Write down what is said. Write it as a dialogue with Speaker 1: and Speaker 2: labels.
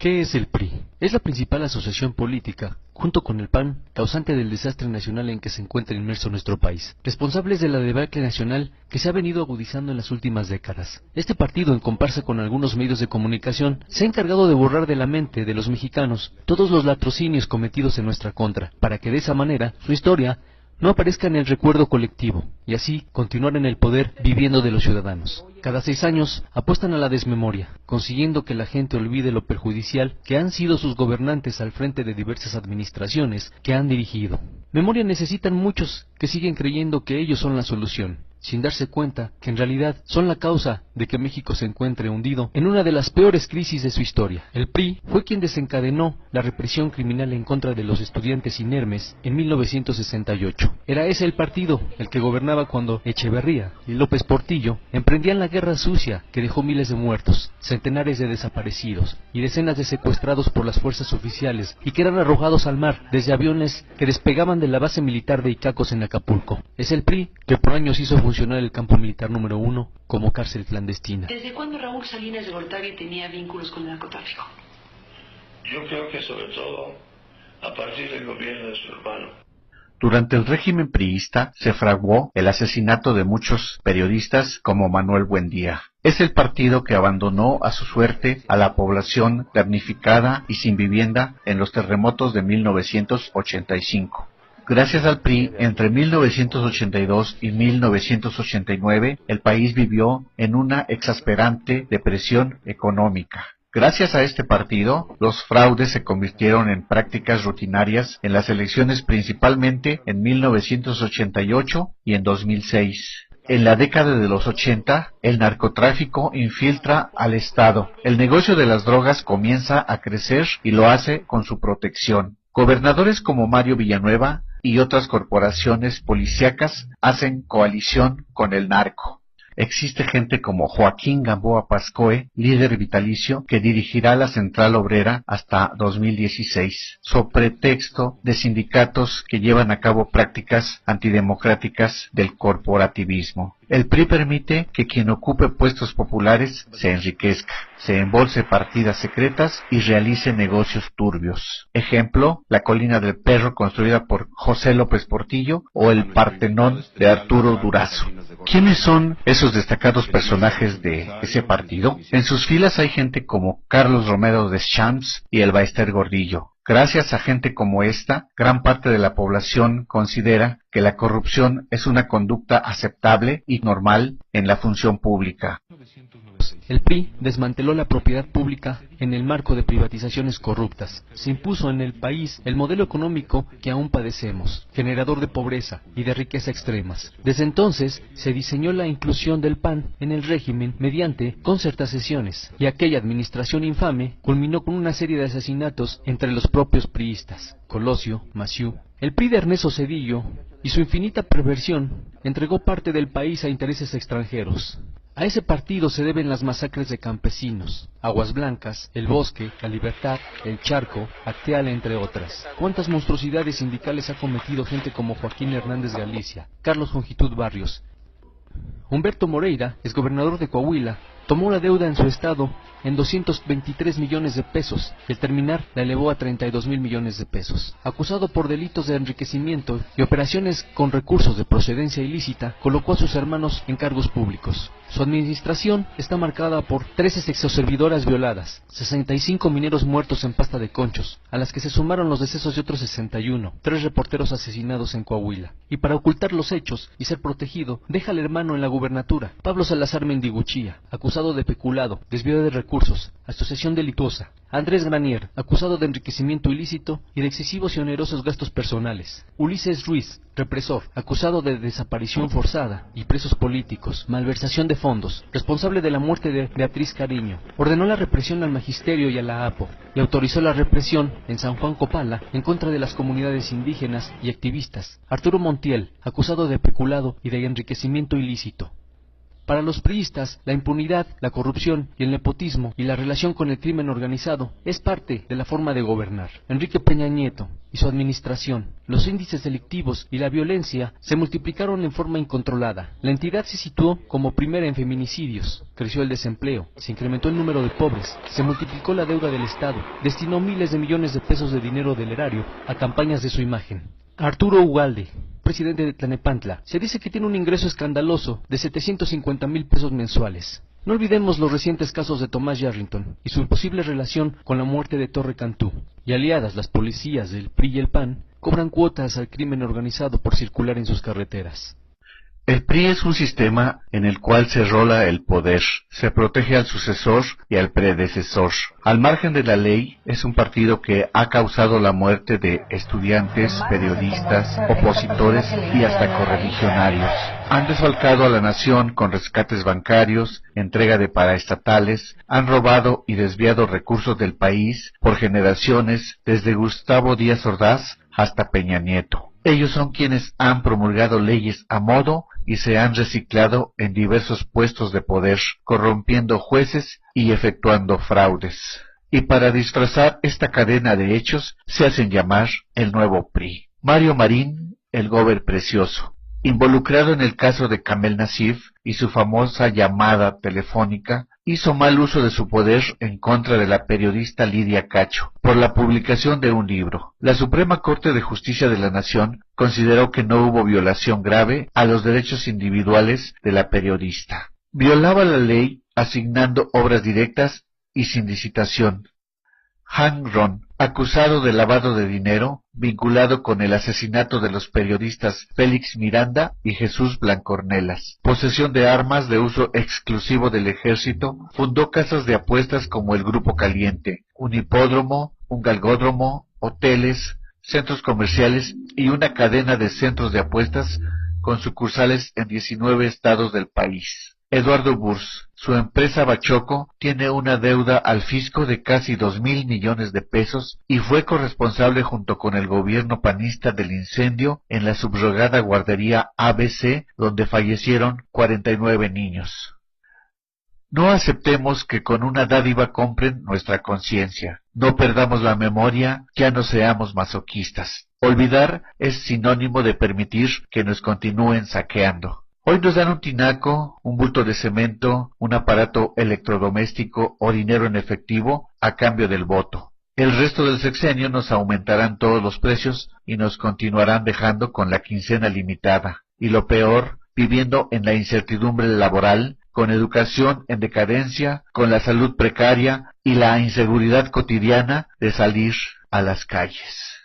Speaker 1: ¿Qué es el PRI? Es la principal asociación política, junto con el PAN, causante del desastre nacional en que se encuentra inmerso nuestro país, responsables de la debacle nacional que se ha venido agudizando en las últimas décadas. Este partido, en comparsa con algunos medios de comunicación, se ha encargado de borrar de la mente de los mexicanos todos los latrocinios cometidos en nuestra contra, para que de esa manera su historia no aparezca en el recuerdo colectivo, y así continuar en el poder viviendo de los ciudadanos. Cada 6 años apuestan a la desmemoria, consiguiendo que la gente olvide lo perjudicial que han sido sus gobernantes al frente de diversas administraciones que han dirigido. Memoria necesitan muchos que siguen creyendo que ellos son la solución, sin darse cuenta que en realidad son la causa de que México se encuentre hundido en una de las peores crisis de su historia. El PRI fue quien desencadenó la represión criminal en contra de los estudiantes inermes en 1968. Era ese el partido el que gobernaba cuando Echeverría y López Portillo emprendían la guerra sucia que dejó miles de muertos, centenares de desaparecidos y decenas de secuestrados por las fuerzas oficiales y que eran arrojados al mar desde aviones que despegaban de la base militar de Icacos en Acapulco. Es el PRI que por años hizo funcionar el campo militar número 1 como cárcel clandestina.
Speaker 2: ¿Desde cuándo Raúl Salinas de Gortari tenía vínculos con el narcotráfico?
Speaker 3: Yo creo que sobre todo a partir del gobierno de su hermano.
Speaker 4: Durante el régimen priista se fraguó el asesinato de muchos periodistas como Manuel Buendía. Es el partido que abandonó a su suerte a la población damnificada y sin vivienda en los terremotos de 1985. Gracias al PRI, entre 1982 y 1989, el país vivió en una exasperante depresión económica. Gracias a este partido, los fraudes se convirtieron en prácticas rutinarias en las elecciones, principalmente en 1988 y en 2006. En la década de los 80, el narcotráfico infiltra al Estado. El negocio de las drogas comienza a crecer y lo hace con su protección. Gobernadores como Mario Villanueva y otras corporaciones policíacas hacen coalición con el narco. Existe gente como Joaquín Gamboa Pascoe, líder vitalicio, que dirigirá la Central Obrera hasta 2016, sobre pretexto de sindicatos que llevan a cabo prácticas antidemocráticas del corporativismo. El PRI permite que quien ocupe puestos populares se enriquezca, se embolse partidas secretas y realice negocios turbios. Ejemplo, la Colina del Perro construida por José López Portillo o el Partenón de Arturo Durazo. ¿Quiénes son esos destacados personajes de ese partido? En sus filas hay gente como Carlos Romero Deschamps y el Baester Gordillo. Gracias a gente como esta, gran parte de la población considera que la corrupción es una conducta aceptable y normal en la función pública.
Speaker 1: El PRI desmanteló la propiedad pública en el marco de privatizaciones corruptas. Se impuso en el país el modelo económico que aún padecemos, generador de pobreza y de riqueza extremas. Desde entonces se diseñó la inclusión del PAN en el régimen mediante concertaciones, y aquella administración infame culminó con una serie de asesinatos entre los propios priistas, Colosio, Maciú. El PRI de Ernesto Zedillo y su infinita perversión entregó parte del país a intereses extranjeros. A ese partido se deben las masacres de campesinos, Aguas Blancas, El Bosque, La Libertad, El Charco, Acteal, entre otras. ¿Cuántas monstruosidades sindicales ha cometido gente como Joaquín Hernández Galicia, Carlos Longitud Barrios? Humberto Moreira, exgobernador de Coahuila, tomó la deuda en su estado en 223 millones de pesos y al terminar la elevó a 32,000 millones de pesos. Acusado por delitos de enriquecimiento y operaciones con recursos de procedencia ilícita, colocó a sus hermanos en cargos públicos. Su administración está marcada por 13 sexoservidoras violadas, 65 mineros muertos en pasta de conchos, a las que se sumaron los decesos de otros 61, 3 reporteros asesinados en Coahuila. Y para ocultar los hechos y ser protegido, deja al hermano en la gubernatura, Pablo Salazar Mendiguchía, acusado de peculado, desvío de recursos, asociación delituosa. Andrés Granier, acusado de enriquecimiento ilícito y de excesivos y onerosos gastos personales. Ulises Ruiz, represor, acusado de desaparición forzada y presos políticos, malversación de fondos, responsable de la muerte de Beatriz Cariño. Ordenó la represión al magisterio y a la APO, y autorizó la represión en San Juan Copala en contra de las comunidades indígenas y activistas. Arturo Montiel, acusado de peculado y de enriquecimiento ilícito. Para los priistas, la impunidad, la corrupción y el nepotismo y la relación con el crimen organizado es parte de la forma de gobernar. Enrique Peña Nieto y su administración, los índices delictivos y la violencia se multiplicaron en forma incontrolada. La entidad se situó como primera en feminicidios, creció el desempleo, se incrementó el número de pobres, se multiplicó la deuda del Estado, destinó miles de millones de pesos de dinero del erario a campañas de su imagen. Arturo Ugalde, presidente de Tlanepantla, se dice que tiene un ingreso escandaloso de 750,000 pesos mensuales. No olvidemos los recientes casos de Tomás Yarrington y su posible relación con la muerte de Torre Cantú. Y aliadas, las policías del PRI y el PAN cobran cuotas al crimen organizado por circular en sus carreteras.
Speaker 4: El PRI es un sistema en el cual se rola el poder, se protege al sucesor y al predecesor. Al margen de la ley, es un partido que ha causado la muerte de estudiantes, periodistas, opositores y hasta correligionarios. Han desfalcado a la nación con rescates bancarios, entrega de paraestatales, han robado y desviado recursos del país por generaciones, desde Gustavo Díaz Ordaz hasta Peña Nieto. Ellos son quienes han promulgado leyes a modo y se han reciclado en diversos puestos de poder, corrompiendo jueces y efectuando fraudes. Y para disfrazar esta cadena de hechos, se hacen llamar el nuevo PRI. Mario Marín, el gober precioso, involucrado en el caso de Kamel Nacif y su famosa llamada telefónica, hizo mal uso de su poder en contra de la periodista Lidia Cacho por la publicación de un libro. La Suprema Corte de Justicia de la Nación consideró que no hubo violación grave a los derechos individuales de la periodista. Violaba la ley asignando obras directas y sin licitación. Han Ron, acusado de lavado de dinero, vinculado con el asesinato de los periodistas Félix Miranda y Jesús Blancornelas. Posesión de armas de uso exclusivo del ejército, fundó casas de apuestas como el Grupo Caliente, un hipódromo, un galgódromo, hoteles, centros comerciales y una cadena de centros de apuestas con sucursales en 19 estados del país. Eduardo Burs, su empresa Bachoco, tiene una deuda al fisco de casi 2,000 millones de pesos y fue corresponsable junto con el gobierno panista del incendio en la subrogada guardería ABC, donde fallecieron 49 niños. No aceptemos que con una dádiva compren nuestra conciencia. No perdamos la memoria, ya no seamos masoquistas. Olvidar es sinónimo de permitir que nos continúen saqueando. Hoy nos dan un tinaco, un bulto de cemento, un aparato electrodoméstico o dinero en efectivo a cambio del voto. El resto del sexenio nos aumentarán todos los precios y nos continuarán dejando con la quincena limitada. Y lo peor, viviendo en la incertidumbre laboral, con educación en decadencia, con la salud precaria y la inseguridad cotidiana de salir a las calles.